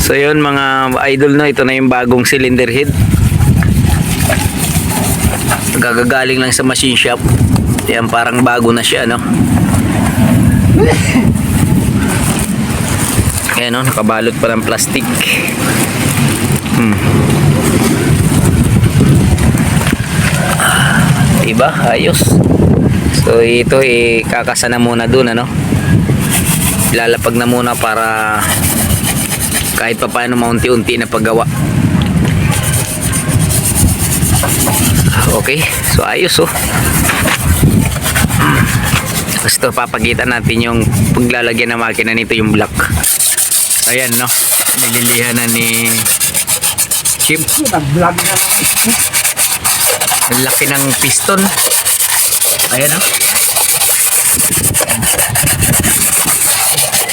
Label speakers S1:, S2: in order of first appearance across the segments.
S1: So yun mga idol, no, ito na yung bagong cylinder head. Gagagaling lang sa machine shop. Yan, parang bago na siya, no. Ayan, no, nakabalot pa ng plastic. Diba? Ayos. So ito kakasa na muna dun, ano. Ilalapag na muna para kahit pa paano maunti-unti na paggawa. Okay, so ayos, oh. Gusto papagitan natin yung paglalagyan ng makina nito, yung block. Ayan, no, nililihan na ni Chip.
S2: Nag-vlog na.
S1: Ang laki ng piston. Ayan, no.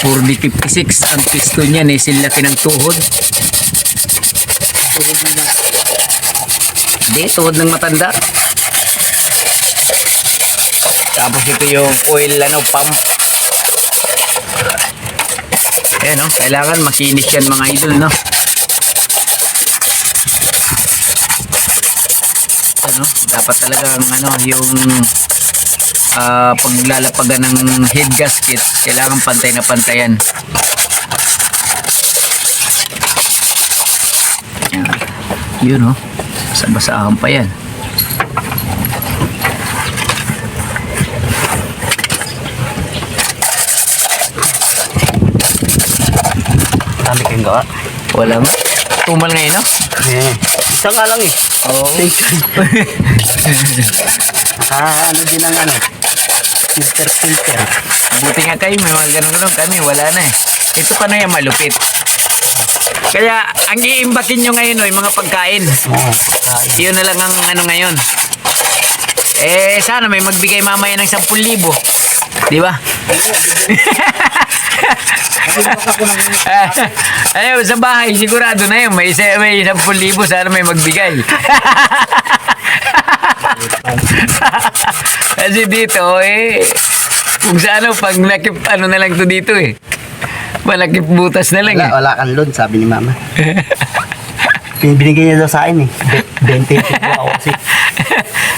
S1: 4D56 ang piston niya, laki ng tuhod. Hindi, tuhod ng matanda. Tapos ito yung oil, ano, pump. Ayan, no, kailangan makinis yan mga idol, no. Ano, dapat talagang ano, yung paglalapagan ng head gasket, kailangan pantay na pantayan. Yun, oh, basa-basaan pa yan.
S2: Dami kayong gawa.
S1: Wala nga. Tumal ngayon, no?
S2: Isa nga lang eh.
S1: Oo.
S2: Ano din ang ano? Filter.
S1: Buti nga kayo, may mga ganun-ganun. Kami, wala na eh. Ito pa na yung malupit. Kaya, ang iimbakin nyo ngayon, oh, yung mga pagkain. Yun na lang ang ano ngayon. Eh, sana may magbigay mamaya ng 10,000. Di ba? Ayaw, sa bahay, sigurado na yun. May 10,000, sana may magbigay. Kasi dito, kung sa ano, pag nakip, ano na lang to dito eh. Malakip butas na lang.
S2: Wala kang loan, sabi ni mama. Binigay niya daw sa akin eh. 20 ako kasi.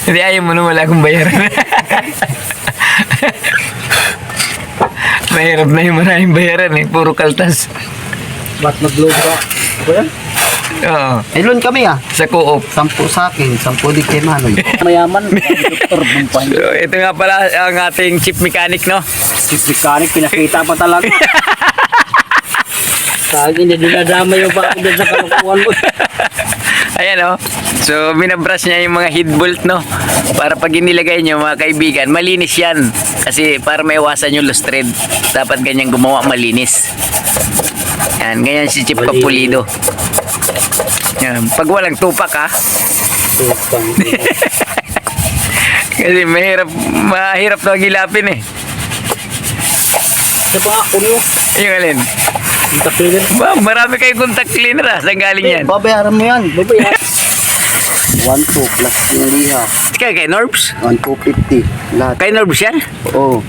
S1: Hindi, ayaw mo na, wala akong bayaran. Mahirap na yung maraming bayaran eh. Puro kaltas.
S2: Ba't mag-loan ka? Ba yan?
S1: Oo.
S2: May loan kami ah.
S1: Sa co-op.
S2: 10 sa akin, 10 di kay Manoy. Mayaman, doktor, bumpahin.
S1: So, ito nga pala ang ating chief mechanic, no?
S2: Chief mechanic, pinakita pa talaga. Sa akin, hindi dinadama yung pa ako sa kalukuhan mo.
S1: Ayan, oh. So, binabrush niya yung mga head bolt, no? Para pag inilagay nyo, mga kaibigan, malinis yan. Kasi para maiwasan yung lost thread, dapat ganyan gumawa, malinis. Yan, ganyan si Chip Kapulido. Yan, pag walang tupak, ha?
S2: Tupang.
S1: Kasi mahirap na gilapin, eh.
S2: Diba ako nyo?
S1: Yung alin?
S2: Contact cleaner.
S1: Ba, marami kayong contact cleaner, ha? Saan galing yan?
S2: Babayaran mo yan. Babayaran. 1,2 plus yung liha.
S1: Kay Norbs?
S2: 1,250. Lahat.
S1: Kay Norbs yan?
S2: Oo.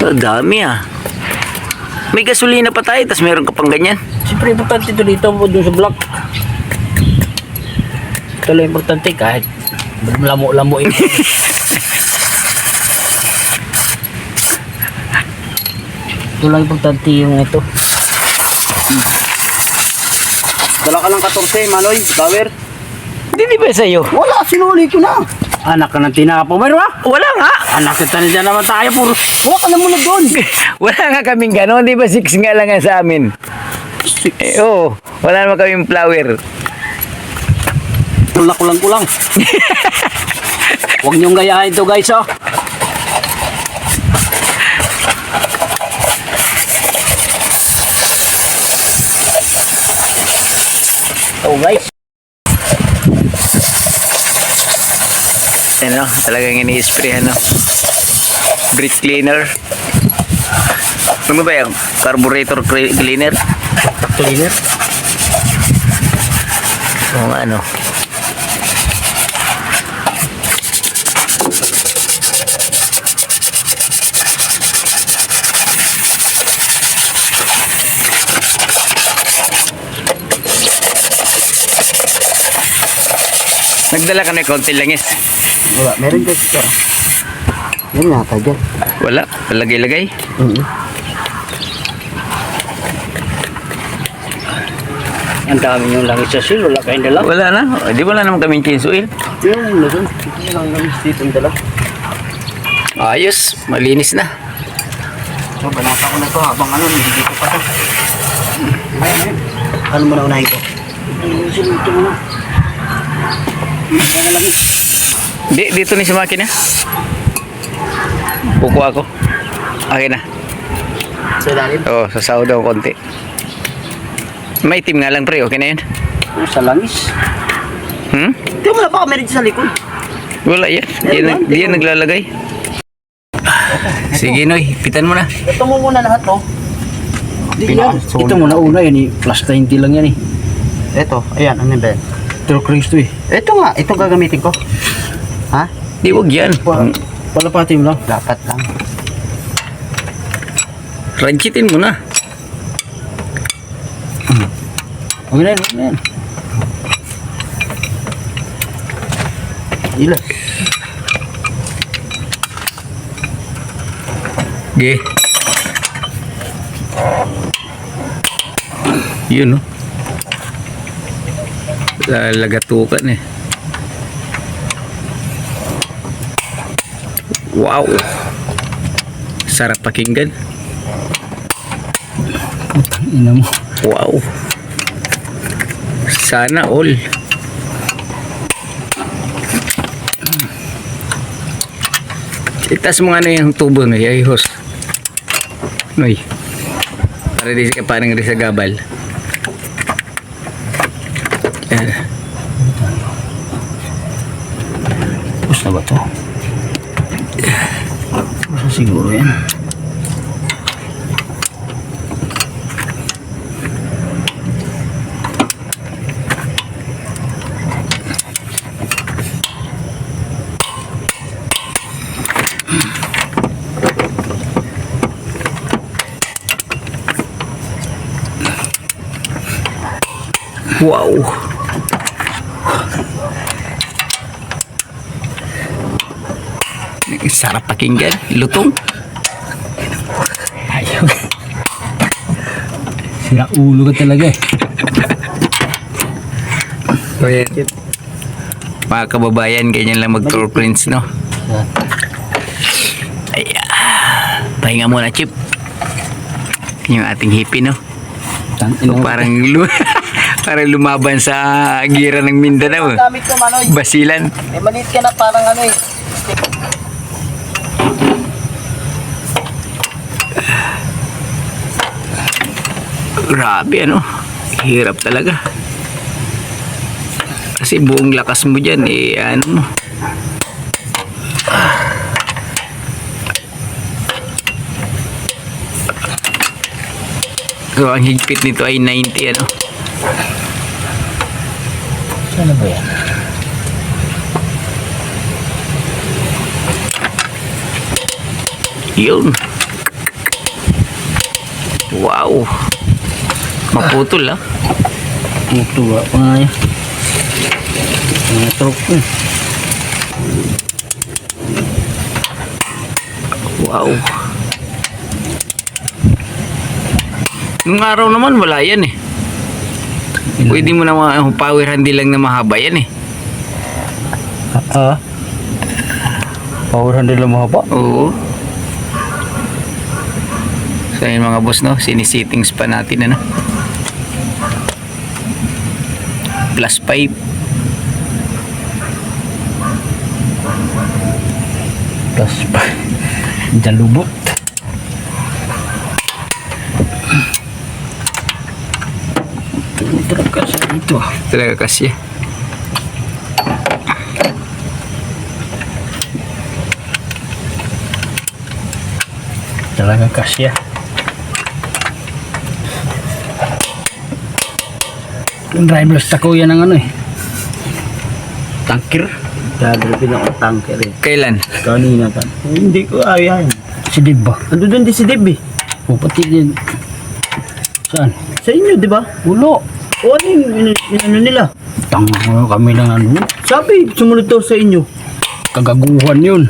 S1: Dami, ah. May gasolina pa tayo, tas meron ka pang ganyan.
S2: Siyempre, importante ito dito mo doon sa block. Ito lang importante kahit lamo-lamo ito. Ito lang importante yung ito. Dala ka ng 14, Manoy, Bauer.
S1: Hindi ba sa'yo?
S2: Wala, sinuli ko na. Anak ka ng tinapa, meron ba?
S1: Wala nga.
S2: Anak kita na dyan naman tayo, puro. Huwag ka na muna doon.
S1: Wala nga kaming gano'n, di ba 6 nga lang nga sa amin? Oo, wala naman kaming flower.
S2: Kulang. Huwag niyong gayahin ito, guys, oh. Oh, guys.
S1: Ano, talagang ini-spray, ano? Brake cleaner. Ano ba yung carburetor cleaner?
S2: Cleaner?
S1: Oo nga, ano? Nagdala ka na konti langis.
S2: Wala, meron dyan siya. Meron yata dyan.
S1: Wala, lagay-lagay.
S2: Ang dami yung langis sa sil, wala kayong dala.
S1: Wala na. O, di wala naman kaming chinsuil.
S2: Yung lagun, hindi lang langis dito ang dala.
S1: Ayos, malinis na.
S2: So, banata ko na to habang ano, hindi dito pa to. Ano mo na unahin ko? Ang ito mo na. Kaya langis.
S1: Dito ni sa makina. Puko ako. Akin na.
S2: Sa ilalim?
S1: Oo, sasaw daw konti. May itim nga lang pre, okay na yun.
S2: Sa langis.
S1: Hmm?
S2: Ito mo na baka meron dyan sa likod.
S1: Wala yan. Di yan naglalagay. Sige Noy, pitan mo na.
S2: Ito mo muna lahat, no? Ito muna una, yun eh. Plus 90 lang yan eh. Ito, ayan, ano ba yan? True Cristo eh. Ito nga, ito gagamitin ko. Ha?
S1: Di wag yan.
S2: Palapati mo lang. Dapat lang.
S1: Ranchitin mo na.
S2: Huwag na yan, huwag na yan. Ilan?
S1: Ge. Yun no. Lagatukan eh. Wow. Sarap pakinggan.
S2: Ina mo.
S1: Wow. Sana all. Itas mo nga na yung tubo no, ay hos. Noy. Para di ka parang rin sa gabal. Yan.
S2: Tapos na ba ito? Tapos na siguro yan.
S1: Wow. Sarap pakinggan. Lutong.
S2: Ayaw. Sira ulo ka talaga eh.
S1: So yan. Mga kababayan, ganyan lang mag-tour prints, no? Ay, pahinga muna, Chip. Yung ating hippie, no? So, parang parang lumaban sa gira ng Mindanao.
S2: Gamit ko, Manoy.
S1: Basilan.
S2: Eh, maliit ka na parang ano eh.
S1: Grabe, ano? Hirap talaga. Kasi buong lakas mo dyan, eh, ano mo. So, ang higpit nito ay 90, ano?
S2: Saan ba yan?
S1: Yun. Wow. Maputol, ah.
S2: Tuwa pa nga yan. Mga truk eh.
S1: Wow. Nung araw naman, wala yan, eh. Pwede mo na power handy lang na mahaba yan, eh.
S2: Power handle lang mahaba?
S1: Oo. So yun mga boss, no, sinisittings pa natin, ano, plus 5.
S2: Plus 5. Jalubot. Talaga sa ito ah.
S1: Talaga kasi.
S2: Talaga kasya. Yung driverless tako yan ang ano eh. Tanker. Dadalapin ako tanker eh.
S1: Kailan?
S2: Kanina tan. Hindi ko ayaw. Si Dib ba? Ando doon di si Dib eh. O pati din. Saan? Sa inyo di ba? Ulo. O ano yung ano nila? Tanga kami lang ano. Sabi, sumunod daw sa inyo. Kagaguhan yun.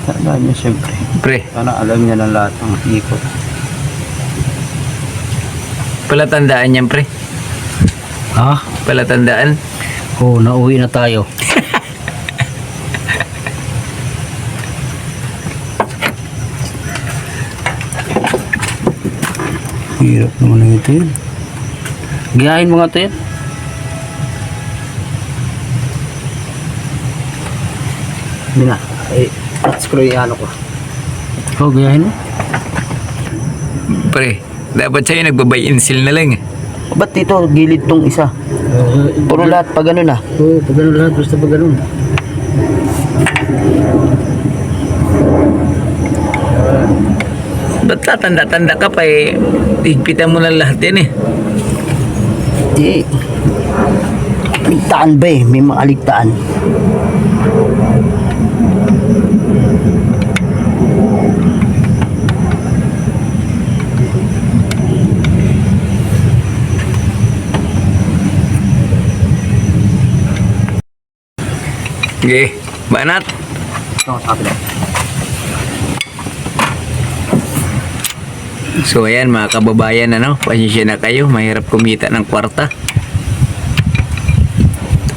S2: Tandaan niya siyempre.
S1: Pre,
S2: Sana alam niya na lahat ng ikot.
S1: palatandaan yan, pre.
S2: Ha?
S1: Palatandaan.
S2: Oo, nauwi na tayo. Hirap naman na ito yun. Gayahin mo nga ito yan. Hindi na. Screw yung ano ko. Oo, gayahin mo.
S1: Pre, dapat sa'yo nagbabay-insil na lang.
S2: Ba't dito gilid tong isa? Puro lahat pa ganun ah. Oo, pa ganun lahat. Basta pa ganun.
S1: Ba't tatanda-tanda ka pa eh? Higpitan mo na lahat yan eh.
S2: Hindi. Aligtaan ba eh? May mga aligtaan.
S1: Sige, banat.
S2: Ito, sabi lang.
S1: So ayan mga kababayan, pasensya na kayo, mahirap kumita ng kwarta.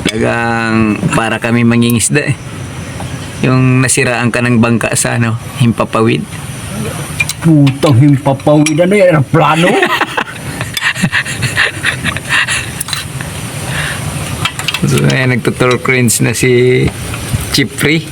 S1: Talagang para kami mangingisda eh. Yung nasiraan ka ng bangka sa Himpapawid.
S2: Putang himpapawid. Ano yan? Aeroplano?
S1: So ayan, nagtutor cranes na si Chipri.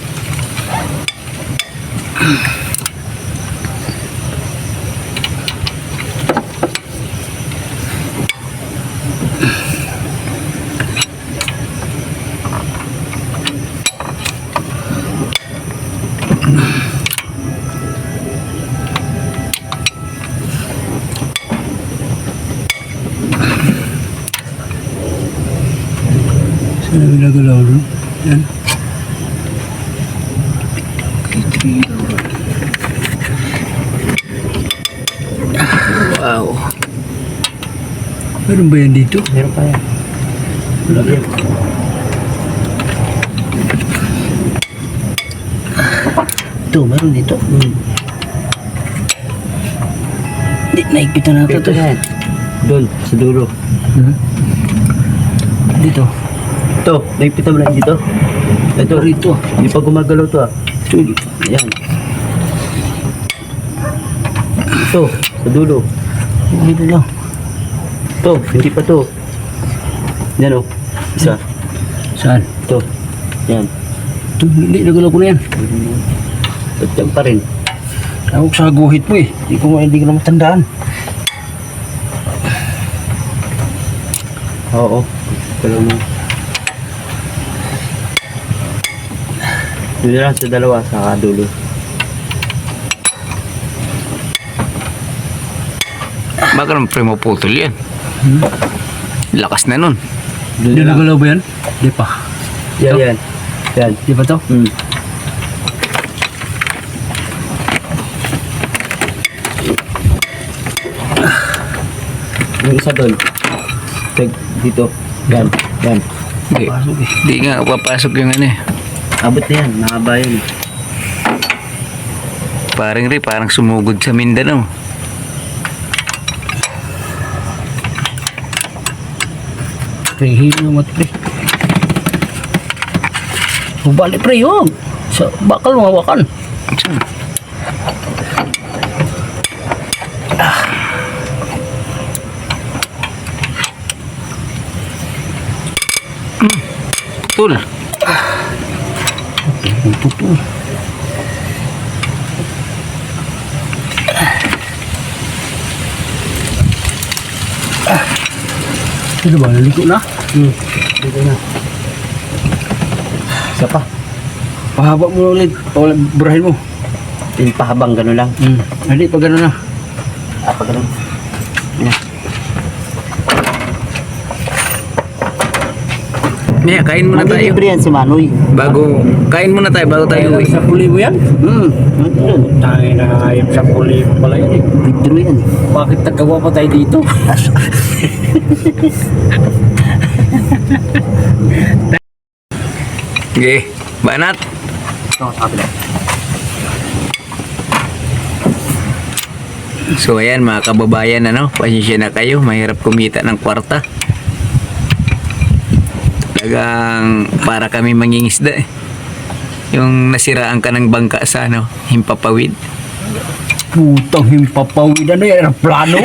S2: Saan na ginagalaw no? Yan.
S1: Wow.
S2: Meron ba yan dito? Meron pa yan. Wala yan. Ito, meron dito. Hindi, naigpitan natin ito. Doon, sa dulo. Dito. Ito, naigpitan mo lang dito. Ito, rito. Hindi pa gumagalaw to ah. Ito, ayan. Ito, sa dulo. Dito lang. Ito, hindi pa to. Yan o. Isa. Saan? Ito. Yan. Ito, hindi. Nagalaw ko na yan. At yan pa rin. Tawag sa guhit mo eh. Hindi ko na matandaan. Oo. Galaw mo. Doon lang sa dalawa sa dulo.
S1: Baka naman pre maputol yan. Lakas na nun.
S2: Hindi nagalaw ba yan? Hindi pa. Yan, yan. Yan. Di ba to? Yung isa doon. Dito. Yan. Yan.
S1: Hindi nga papasok yung
S2: Abot na yan. Mahaba yan.
S1: Parang sumugod sa Mindanao.
S2: Pre, hilo mo pre. Balik pre yun. Sa bakal mawakan.
S1: Tul.
S2: Putol. Ito ba? Naliko na? Dito na. Isa pa. Pahaba mo ulit. Burahin mo. Pahabang gano'n lang. Hindi pa gano'n na. Pa gano'n. Yan.
S1: Maya, kain muna tayo.
S2: Libre yan si Manoy.
S1: Kain muna tayo bago tayo uwi.
S3: Sa pulibo yan? Tangin na hayop sa pulibo pala yan eh.
S2: Libre yan.
S3: Bakit nagawa pa tayo dito?
S1: Okay, banat.
S2: Ito, sabi lang.
S1: So ayan mga kababayan, pasensya na kayo, mahirap kumita ng kwarta. Talagang para kami mangingisda eh. Yung nasiraan ka ng bangka sa Himpapawid.
S3: Putang himpapawid ano yung aeroplano?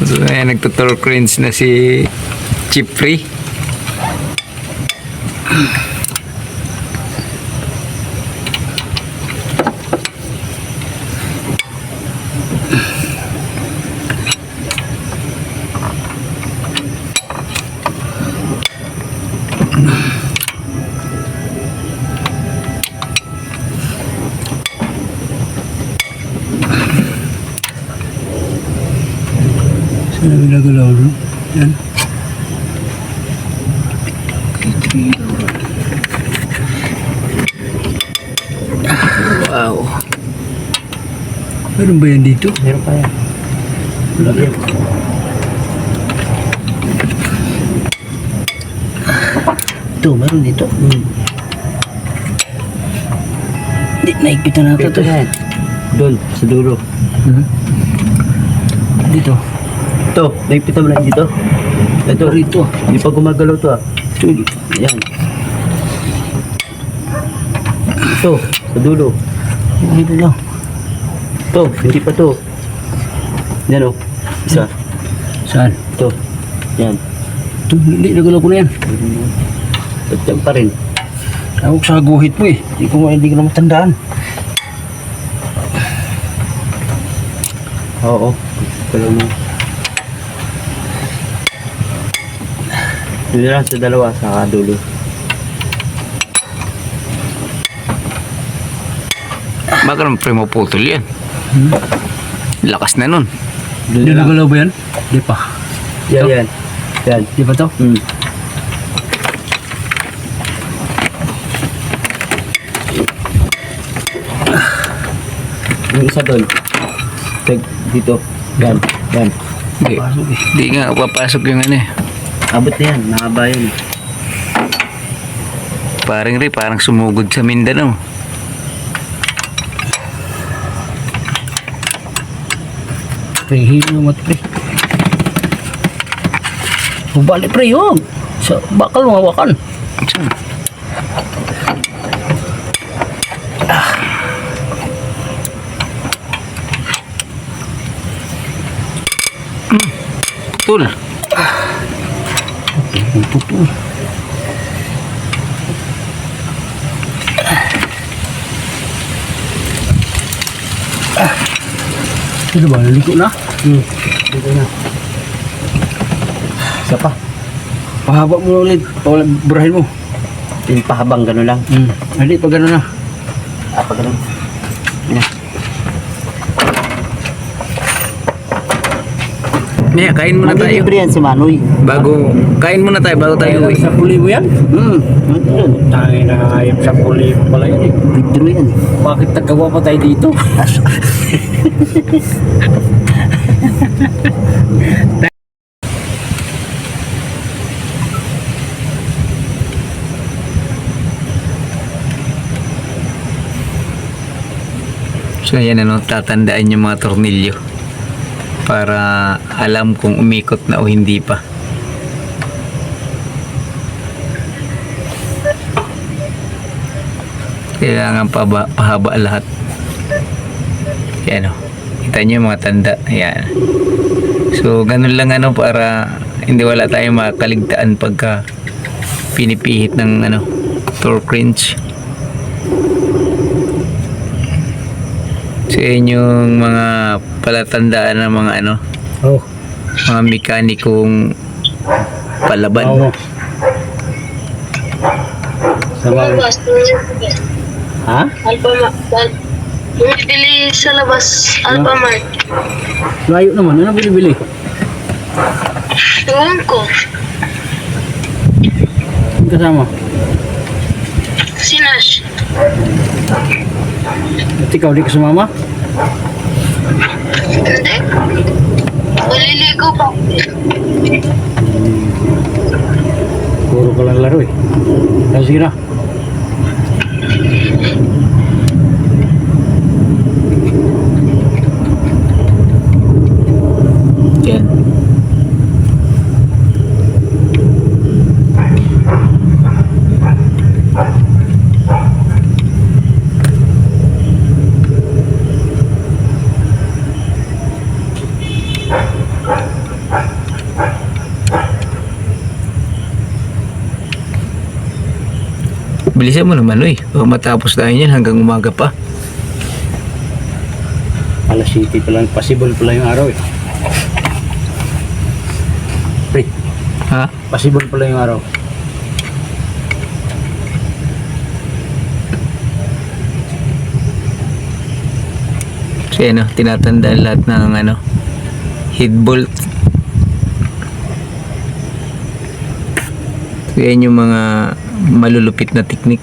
S1: So ayan, nagtutor cringe na si Chipri.
S3: Saan na ginagalaw no? Yan.
S1: Wow.
S3: Meron ba yan dito?
S2: Meron pa yan.
S3: Wala yan.
S2: Ito, meron dito.
S3: Di, nakikita natin
S2: Ito
S3: to.
S2: yan. Doon, sa dulo.
S3: Dito.
S2: Ito, nakikita mo lang dito. Ito,
S3: Rito.
S2: hindi pa gumagalaw to ah. Ito, yan. Ito, sa dulo.
S3: Dito lang.
S2: Ito, hindi pa to. Yan o. Isa.
S3: Saan?
S2: Ito. Yan.
S3: Ito, hindi. Nagalaw ko na yan.
S2: At yan pa rin.
S3: Tawag sa guhit mo eh. Hindi ko na matandaan.
S2: Oo. Kalo mo. Dito lang sa dalawa, sa dulo.
S1: Baka naman pre maputol yan. Lakas na nun.
S3: Hindi nagalaw ba yan? Hindi pa.
S2: Yan, yan. Yan.
S3: Di ba to?
S2: Yung isa doon. Dito. Yan. Yan.
S1: Hindi. Hindi nga papasok yung
S2: Abot na yan. Mahaba yan.
S1: Parang sumugod sa Mindanao.
S3: Pre, hilo mo pre. Balik pre yun. Sa bakal mawakan.
S1: Saan? Tul.
S3: Putol. Ano ba? Naliko na?
S2: Dito na. Isa pa.
S3: Pahaba mo ulit. Burahin mo.
S2: Yung pahabang gano'n lang.
S3: Hindi, pag gano'n na.
S2: Apa gano'n? Yan.
S1: Maya, kain muna tayo.
S2: Libre yan si Manoy.
S1: Kain muna tayo bago tayo uwi.
S3: Sa pulibo yan? Tangin na hayop sa pulibo pala yan eh.
S2: Libre yan.
S3: Bakit nagawa pa tayo dito?
S1: So yan tatandaan yung mga tornilyo para alam kung umikot na o hindi pa. Kailangan pahaba lahat. Yan kita nyo yung mga tanda. Yan. So ganun lang para hindi wala tayong makaligtaan pagka pinipihit ng torque wrench. So yun yung mga palatandaan ng mga
S3: Oh.
S1: mga mekanikong palaban.
S3: Oo.
S2: Sa mga... Ha?
S4: Alphamart. Bumibili sa labas, Alphamart.
S3: Layo naman. Ano binibili?
S4: Ewan ko.
S3: Ang kasama.
S4: Si Nash.
S3: At ikaw, di ka sumama?
S4: Hindi. Maliligo pa.
S3: Puro ka lang laro eh. Ah, sige na.
S1: Yan. Bilisan mo naman, uy. Baka matapos tayo yan hanggang umaga pa.
S3: Alas 7 pa lang. Possible pa lang yung araw eh. Pre,
S1: Ha?
S3: possible pa lang yung araw.
S1: So yan, tinatandaan lahat ng head bolt. So yan yung mga malulupit na teknik.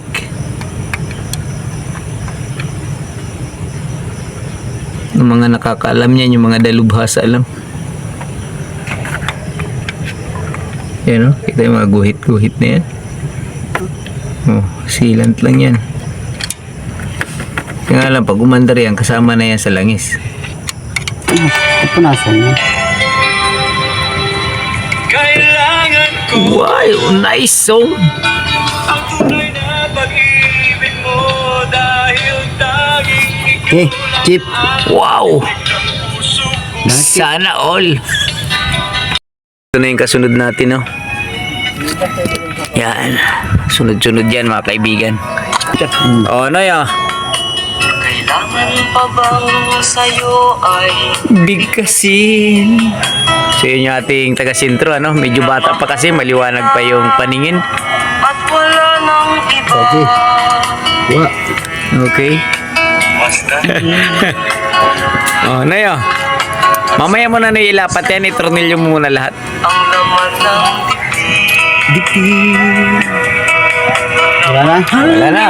S1: Ng mga nakakaalam niyan, yung mga dalubhasa alam. Yan kita yung mga guhit-guhit na yan. Oh, sealant lang yan. Kaya nga lang, pag umandar yan, kasama na yan sa langis.
S2: Pupunasan mo.
S1: Wow, nice song!
S2: Okay, Chip.
S1: Wow! Sana all! Ito na yung kasunod natin, no? Yan. Sunod-sunod yan, mga kaibigan. Oh, ano yan?
S5: Kailangan pa bang sa'yo ay
S1: Bigkasin. So yun yung ating taga-sintro, Medyo bata pa kasi, maliwanag pa yung paningin.
S5: at wala nang iba?
S2: Okay. Wa.
S1: Okay. Oh, ano yun? Mamaya mo na nailapat yan, itornilyo mo muna lahat.
S5: Ang laman ng
S2: Wala na?
S1: Wala na.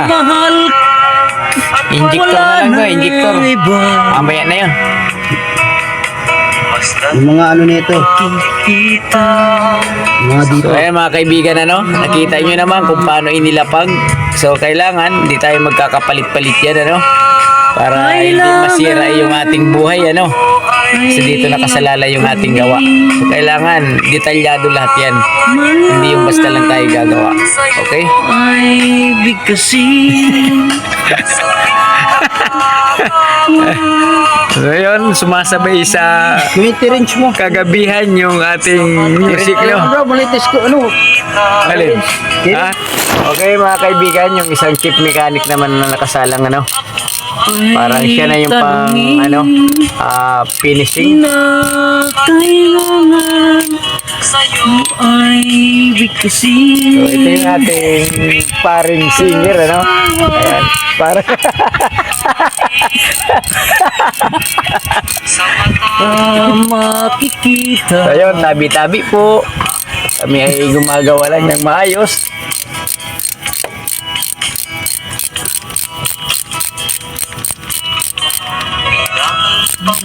S1: Injector na lang to, injector. Mamaya na yun.
S2: Yung mga ano nito. Mga dito.
S1: So ayan mga kaibigan, nakita nyo naman kung paano inilapag. So kailangan hindi tayo magkakapalit-palit yan, para hindi masira yung ating buhay, Kasi dito nakasalala yung ating gawa. So kailangan detalyado lahat yan. Hindi yung basta lang tayo gagawa. Okay?
S5: ay bigkasin.
S1: So yun, sumasabay sa
S2: 20 range mo.
S1: kagabihan yung ating music,
S2: Bro, malitis ko. Ano?
S1: Alin? Ha? Okay mga kaibigan, yung isang chip mechanic naman na nakasalang parang siya na yung pang finishing.
S5: Na kailangan sa'yo ay bigkasin.
S1: So ito yung ating paring singer, Ayan, para
S5: Makikita.
S1: so yun, tabi-tabi po. Kami ay gumagawa lang ng maayos.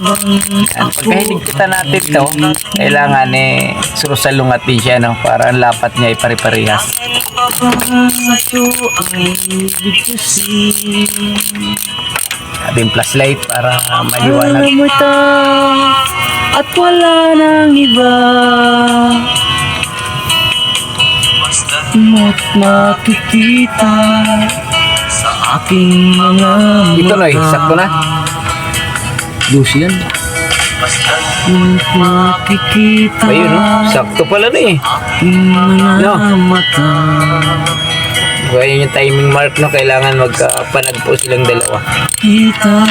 S1: Pagkahilig kita natin to, kailangan surusalungat din siya, para ang lapat niya ay pare-parehas.
S5: Sa'yo ay bigkasin.
S1: Ating flashlight para maliwanag.
S5: Alam mo ito at wala nang iba. At makikita sa aking mga
S1: Ito Noy, sakto na.
S2: Lucy yan.
S5: At makikita
S1: Ayun, sakto pala na
S5: aking mga
S1: No.
S5: mata.
S1: So, ayun yung timing mark, kailangan magkapanagpo silang dalawa.
S5: Kita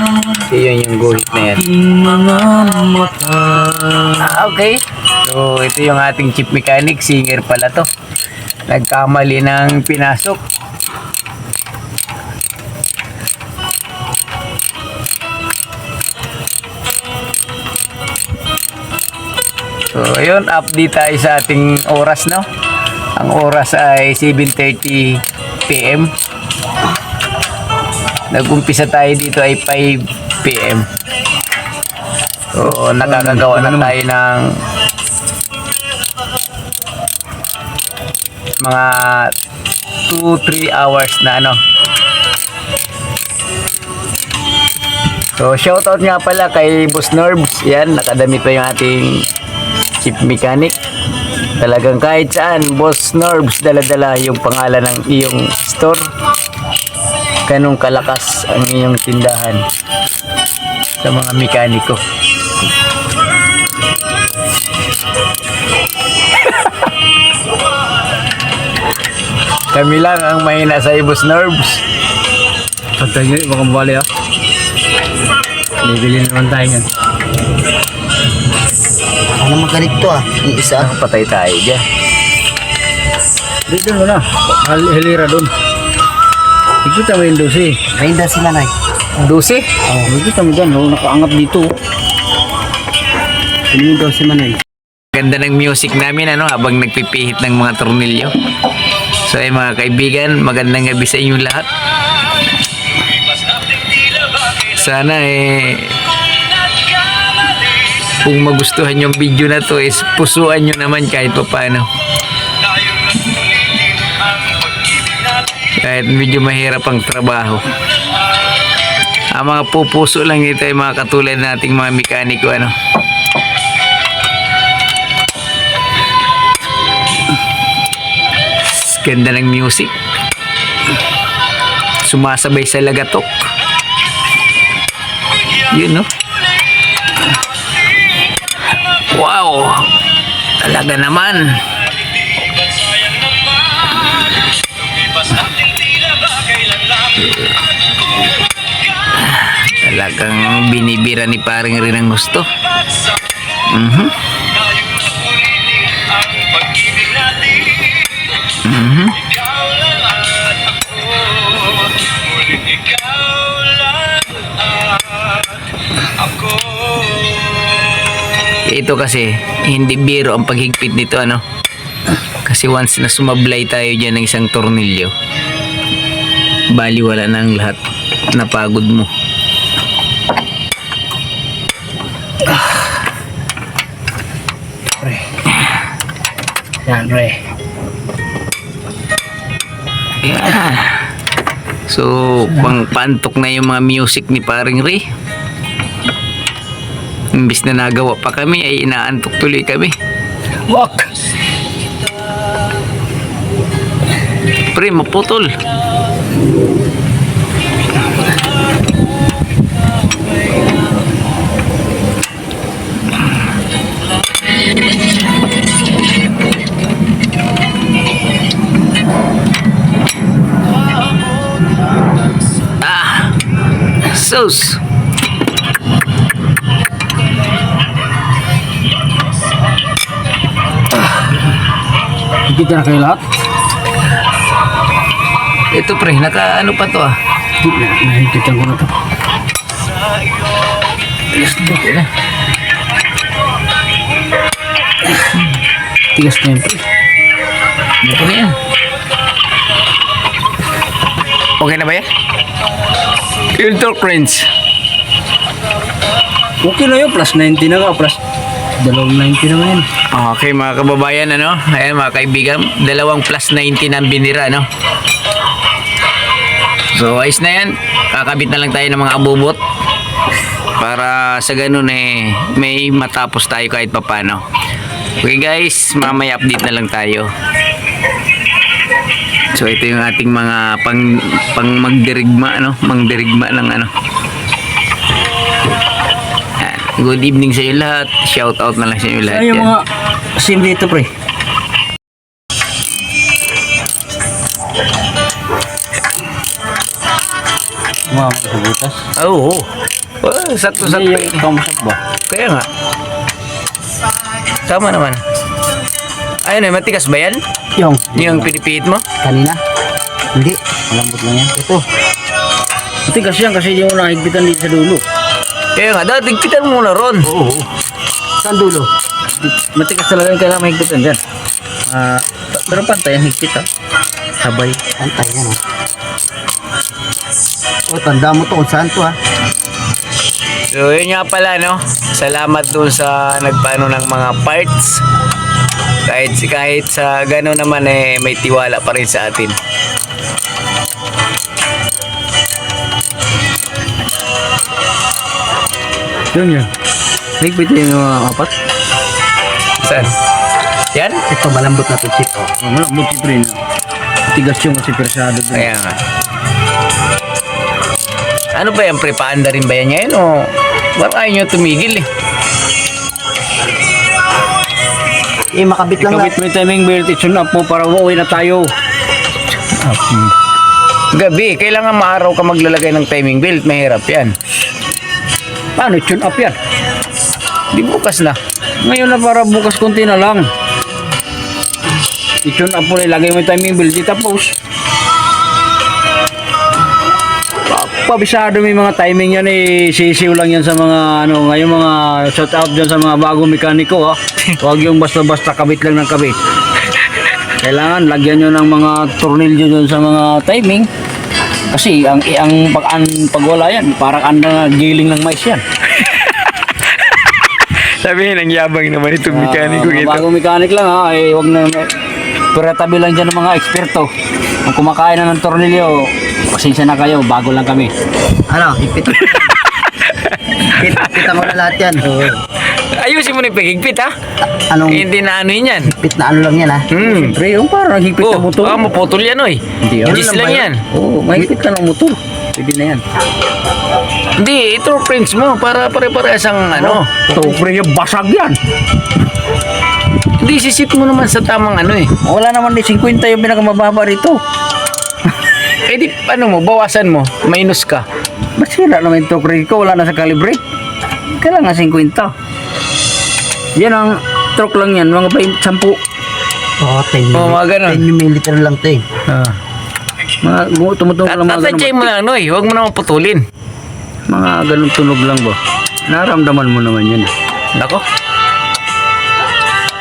S1: So, yun yung guhit na yan.
S5: aking mga mata.
S1: Okay. So, ito yung ating chip mechanic. Singer pala to. Nagkamali ng pinasok. So, ayun, update tayo sa ating oras, no? Ang oras ay 7:30 PM. Nag-umpisa tayo dito ay 5 PM. So, nakakagawa na tayo ng mga 2-3 hours na ano. So, shoutout nga pala kay Boss Norbs. Yan, nakadamit pa yung ating chief mechanic. Talagang kahit saan, Boss Norbs, dala-dala yung pangalan ng iyong store. Ganong kalakas ang iyong tindahan sa mga mekaniko. Kami lang ang mahina sa Boss Norbs.
S3: Patay nyo, baka mabali ah. Bibili naman tayo yan.
S2: Ano magalit to ah? Yung isa.
S1: Patay tayo dyan.
S3: Dito mo na. Hilira doon. Ikita mo yung 12.
S2: Rainda si Manay.
S1: 12?
S3: Oh, ikita mo dyan. Oh, nakaangat dito.
S2: Tingin daw si Manay.
S1: Ganda ng music namin ano habang nagpipihit ng mga tornilyo. So ay mga kaibigan, magandang gabi sa inyong lahat. Sana kung magustuhan yung video na to is pusuan nyo naman kahit pa paano. Kahit medyo mahirap ang trabaho. Ang mga pupuso lang ito ay mga katulad nating mga mekaniko ano. Ganda ng music. Sumasabay sa lagatok. Yun no. Wow. Talaga naman. Talagang binibira ni paring rin ang gusto. Ito kasi hindi biro ang paghigpit nito ano. Kasi once na sumablay tayo dyan ng isang tornilyo, baliwala na ang lahat. Napagod mo.
S3: Yan, pre.
S1: Yan. So, pang-pantok na yung mga music ni paring Ray. Imbis na nagawa pa kami ay inaantok tuloy kami.
S3: Wak!
S1: Pre, maputol. Sus.
S3: Ikita na kayo lahat.
S1: Ito pre, naka ano pa to ah.
S3: Nakikita ko na to.
S1: Okay na.
S3: Tigas na yun, pre.
S1: Okay na yan. Okay na ba yan? Yung torque wrench.
S3: Okay na yun, plus 90 na nga, plus 290 naman yan.
S1: Okay mga kababayan ano, ayan mga kaibigan, dalawang plus 90 na binira no. So ayos na yan, kakabit na lang tayo ng mga abubot para sa ganun may matapos tayo kahit papano. Okay guys, mamaya update na lang tayo. So ito yung ating mga pang magdirigma ano, mangdirigma ng ano. Good evening sa iyo lahat. Shout out na lang sa iyo lahat.
S3: Ay, yung
S1: yan.
S3: mga sim dito, pre. Mga makasabutas.
S1: Oo. Oh, sakto-sakto.
S3: Hindi yung kamusap ba?
S1: Kaya nga. Tama naman. Ayun eh, matigas ba yan? Yung pinipihit mo?
S2: Kanina? Hindi. Malambot lang yan. Ito.
S3: Matigas yan kasi hindi mo nakikita dito sa dulo.
S1: Kaya nga, dapat tigpitan mo muna ron.
S2: Oo. Saan dulo? Matigas talaga yung kailangan mahigpitan dyan. Pero pantay ang higpit ha. Sabay. Pantay yan ha. O, tanda mo to kung saan to ha.
S1: So yun nga pala no. Salamat dun sa nagpaano ng mga parts. Kahit sa gano'n naman eh may tiwala pa rin sa atin.
S2: Yun. Higpit yung mga apat.
S1: Saan? Yan?
S2: Ito malambot na to chip. Malambot chip rin. Tigas yung kasi persado.
S1: Kaya nga. Ano ba yan? Prepaanda rin ba yan ngayon o parang ayaw nyo tumigil eh?
S2: Makabit lang
S3: Kabit mo yung timing belt, i-tune up mo para uuwi na tayo.
S1: Gabi, kailangan maaraw ka maglalagay ng timing belt. Mahirap yan.
S3: Paano i-tune up yan?
S1: Di bukas na.
S3: Ngayon na para bukas konti na lang. I-tune up mo na, ilagay mo yung timing belt, di tapos. Pabisado may mga timing yan eh, sisiw lang yan sa mga ano, ngayon mga shout out dyan sa mga bagong mekaniko ha. Huwag yung basta-basta kabit lang ng kabit. Kailangan lagyan nyo ng mga tornilyo dyan sa mga timing. Kasi pag wala yan, parang giling ng mais yan.
S1: Sabihin, ang yabang naman itong mekaniko
S3: Mga
S1: ito.
S3: bagong mekanik lang ha, eh, huwag na, pero tabi lang dyan ng mga eksperto. Kung kumakain na ng tornilyo, pasensya na kayo, bago lang kami.
S2: Ano, higpit. Kita mo na lahat yan.
S1: Ayusin mo na yung pagigpit ha.
S2: Anong
S1: Hindi na ano yun yan.
S2: higpit na ano lang yan ha?
S3: Siyempre, yung parang higpit na motor.
S1: Maputol yan oy.
S3: Hindi, ano
S1: Gis
S3: lang
S1: lang
S3: ba
S1: yan.
S3: Oo, mahigpit ka ng motor. Pwede na yan.
S1: Hindi, ito prints mo para pare-parehas ang ano.
S3: Ito, pre, basag yan.
S1: Hindi, sisit mo naman sa tamang ano eh.
S3: Wala naman ni 50 yung pinakamababa rito.
S1: Eh di, ano mo, bawasan mo, minus ka.
S3: Masira naman ito, pre ko. Wala na sa calibrate. Kailangan 50. Yan ang truck lang yan. Mga 10.
S2: Oo, 10
S1: Oo, mga ganun.
S2: 10 milliliter lang to eh.
S3: Mga tumutulog lang mga
S1: Tatansyahin mo
S3: ganun.
S1: lang ano eh, huwag mo naman putulin.
S3: Mga ganun tunog lang ba? Naramdaman mo naman yan.
S1: Nako,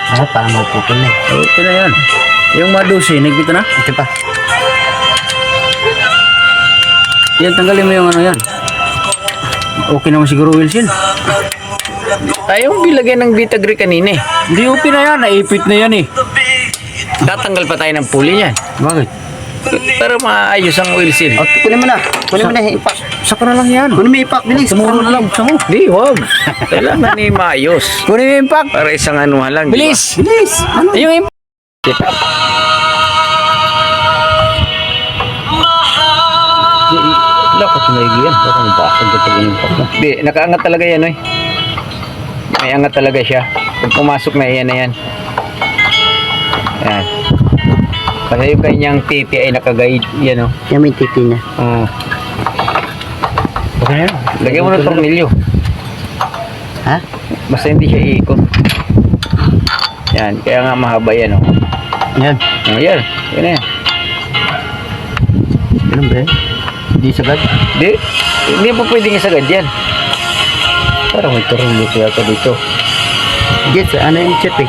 S2: Ano, parang mapupul na eh.
S3: Okay na yan. Yung madusi, nagpita na?
S2: Ito pa.
S3: Yan, tanggalin mo yung ano yan. Okay naman siguro, Wilson.
S1: ayaw bilagyan ng Vitagre kanina eh.
S3: Hindi okay na yan. Naipit na yan eh.
S1: Tatanggal pa tayo ng pulley niyan.
S3: Bakit?
S1: Para maayos ang oil seal.
S2: O, kunin mo na. Kunin mo na, ipak.
S3: Saka na lang yan.
S2: Kunin mo ipak, bilis.
S3: Tumuro na lang. Buksan mo.
S1: Di, wag. Kailangan ni maayos.
S3: Kunin mo yung pack.
S1: Para isang anuhan lang. di ba?
S3: Bilis. Bilis. Ano?
S1: Yung impact.
S3: Dapat tumaigi yan. Baka mabasag ito yung impact na.
S1: Di, nakaangat talaga yan eh. May angat talaga siya. Pag pumasok na yan na yan. Yan. Kasi yung kanyang titi ay nakaguide. Yan o.
S2: Yan may titi na.
S3: Okay na.
S1: Lagyan mo ng tornilyo.
S2: Ha?
S1: Basta hindi siya iikot. Yan. Kaya nga mahaba yan o.
S2: Yan.
S1: Yan. Yan na yan.
S2: Ganun ba eh? Hindi sagad.
S1: Di. Hindi po pwedeng isagad yan.
S3: Parang may turun dito yata dito.
S2: Gets, ano yung chip eh?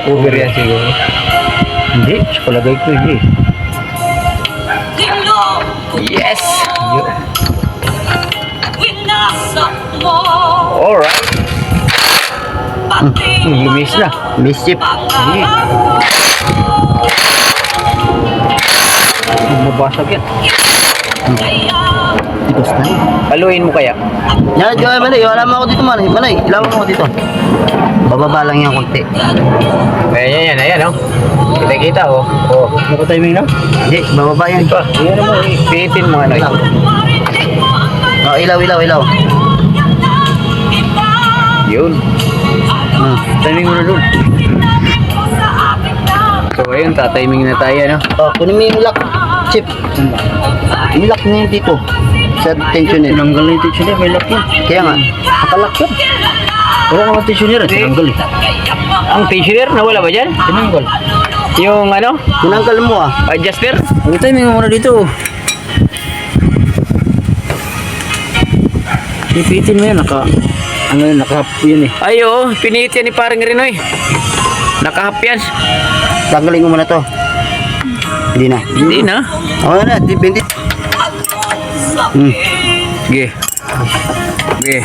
S1: Cover yan siguro.
S3: Hindi. Sa palagay ko hindi.
S1: Yes!
S6: Oh.
S1: Alright. Lumis na.
S2: Miss chip.
S1: Sige.
S3: Mabasag yan.
S2: Tigas na.
S1: Paluin mo kaya.
S2: Yan, di ba, Manay? Wala mo ako dito, Manay. Manay, ilawan mo ako dito. Bababa lang yan konti.
S1: Ayan, ayan, oh. Kita-kita, oh. Oh.
S3: Naka-timing na?
S2: Hindi, bababa yan.
S1: Pa, yan mo, pihitin mo, ano.
S2: Ilaw. Oh, ilaw.
S1: Yun.
S3: Timing mo na doon.
S1: So, ayun, tatiming na tayo, no?
S2: Oh, kunin mo yung lock, chip. Yung lock na yun dito. Sa tensioner.
S3: Tinanggal na yung tensioner. May lock yan.
S2: Kaya nga,
S3: Nakalock yan. Wala naman tensioner. Tinanggal eh.
S1: Ang tensioner, nawala ba dyan?
S3: Tinanggal.
S1: Yung, ano,
S2: tinanggal mo ah.
S1: adjuster?
S3: Ang timing mo muna dito. Ipitin mo yan. Ano yun, nakahap yun eh.
S1: Ay, oo. Piniit yan ni parang Rinoy. Nakahap yan.
S2: Tanggalin mo muna to. Hindi na.
S1: Hindi na.
S2: Oo na, di 20.
S1: Sige. Sige.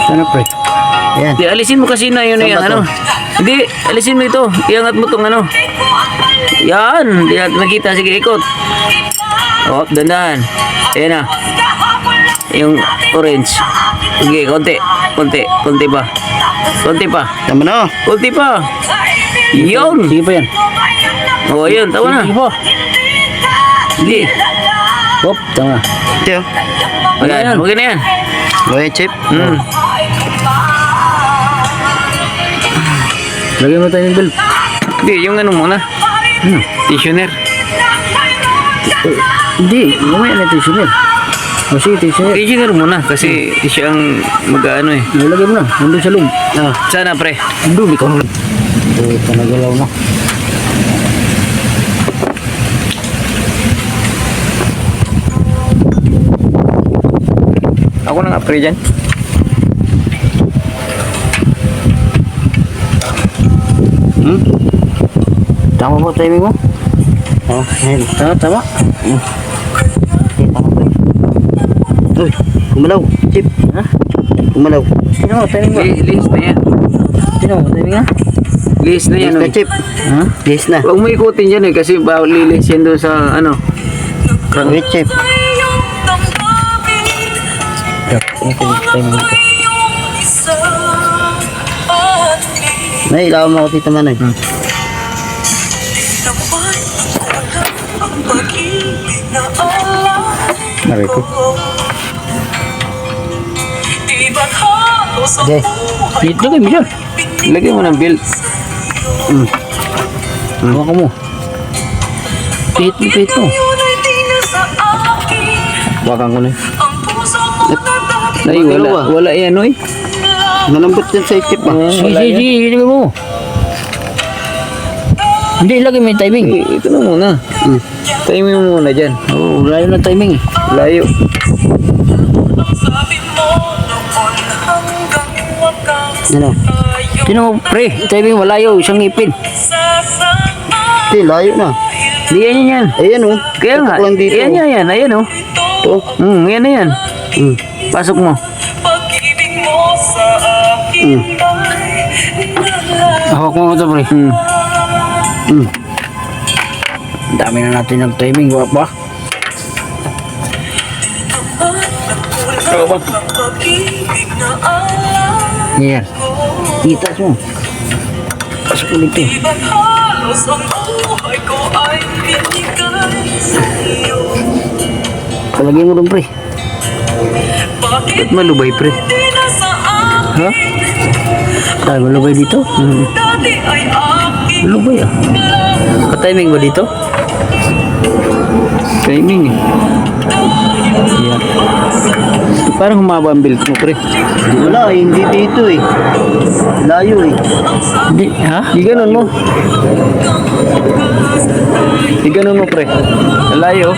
S3: Ano pre?
S2: Ayan.
S1: Di, alisin mo kasi na yun
S2: Saan
S1: yung
S2: ba
S1: ano.
S2: to?
S1: Hindi, alisin mo ito. Iangat mo itong ano. Yan. Di natin nakita. Sige, ikot. Oh, dandan. Ayan na. Yung orange. Sige, konti. Konti. Konti pa. Konti pa.
S2: Tama na.
S1: Konti pa. Yun.
S3: Sige pa yan.
S1: Oh, yun. Tawa na.
S3: Sige pa.
S1: Hindi.
S3: Hop, tama na.
S2: Tiyo.
S1: Ayan. Okay na yan.
S2: Loya chip.
S3: Lagyan mo tayo ng belt.
S1: Hindi, yung ano muna. Tissuner.
S3: Hindi, mamaya na tissue yan. O sige, tissue yan.
S1: Tissuner muna kasi siya ang mag-ano eh.
S3: Nilagay mo na, nandun sa loob.
S1: Sana pre.
S3: Nandun, ikaw na. Ito, nagalaw na.
S1: Ako na nga pre dyan.
S3: Tama po timing mo?
S2: Oh, ayan.
S3: Tama.
S2: Uy, kumalaw. Chip.
S3: Ha?
S2: Kumalaw.
S3: Sino mo, timing mo?
S1: List na yan.
S3: Sino mo, timing nga?
S1: List na yan.
S2: Yes na
S1: oy.
S2: chip.
S3: Ha?
S2: Yes na.
S1: Huwag mo ikutin dyan eh kasi bawal lilis yan doon sa ano.
S2: Uy, chip.
S3: Timing ito.
S2: Nailawan mo ako dito man eh.
S3: Naray ko.
S2: Okay.
S3: Dito kayo mo dyan.
S1: Lagyan mo ng belt.
S3: Hawakan mo. Pihit mo.
S1: Wakan ko na. Ay,
S2: Dalawa.
S1: wala. Wala yan oy.
S2: Nalambot yan sa chip ah.
S3: Sige, ilagay mo. Hindi, ilagay mo yung timing.
S1: Ito na muna. Timing mo muna dyan.
S3: Oo, layo ng timing eh.
S1: Layo.
S2: Ano?
S3: Sino mo, pre, timing malayo, isang ipin.
S2: Hindi, layo na.
S1: Di yan yan.
S2: Ayan oh.
S1: Kaya nga.
S2: Tutok lang dito.
S1: Yan yan yan. Ayan oh.
S2: Oh.
S1: Yan na yan. Pasok mo.
S3: Hawak mo ito, pre. Dami na natin ng timing, wala ba? Yan. Kita mo. Pasok ulit ito. Palagay mo doon, pre.
S1: Ba't malubay pre?
S3: Ha? Tayo, malubay dito? Malubay ah. Pa-timing ba dito?
S1: Timing eh.
S3: Yan.
S1: Parang humaba ang belt mo pre.
S2: Wala, hindi dito eh. Layo eh.
S3: Hindi, ha?
S1: Di ganun mo. Di ganun mo pre. Layo.